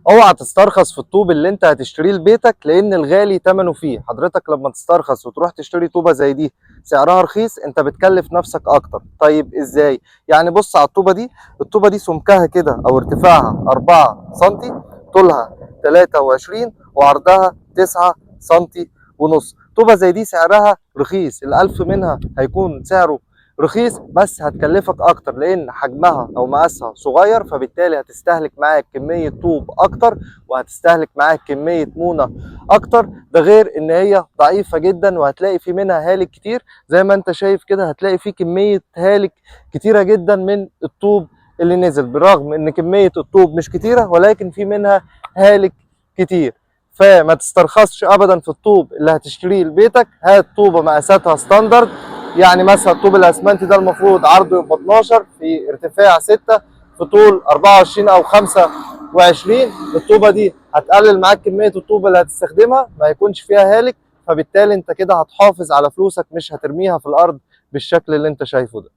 اوعى تسترخص في الطوب اللي انت هتشتريه لبيتك، لان الغالي ثمنه فيه. حضرتك لما تسترخص وتروح تشتري طوبه زي دي سعرها رخيص، انت بتكلف نفسك اكتر. طيب ازاي؟ يعني بص على الطوبه دي. الطوبه دي سمكها كده او ارتفاعها 4 سم، طولها 23 وعرضها 9 سم ونص. طوبه زي دي سعرها رخيص، الالف منها هيكون سعره رخيص، بس هتكلفك اكتر لان حجمها او مقاسها صغير، فبالتالي هتستهلك معاك كميه طوب اكتر وهتستهلك معاك كميه مونه اكتر. ده غير ان هي ضعيفه جدا وهتلاقي في منها هالك كتير. زي ما انت شايف كده هتلاقي في كميه هالك كتيره جدا من الطوب اللي نزل، بالرغم ان كميه الطوب مش كتيره ولكن في منها هالك كتير. فما تسترخصش ابدا في الطوب اللي هتشتريه لبيتك. هات طوبه مقاساتها ستاندرد. يعني مثلا الطوب الاسمنتي ده المفروض عرضه يبقى 12 في ارتفاع 6 في طول 24 او 25. الطوبه دي هتقلل معاك كميه الطوب اللي هتستخدمها، ما يكونش فيها هالك، فبالتالي انت كده هتحافظ على فلوسك، مش هترميها في الارض بالشكل اللي انت شايفه ده.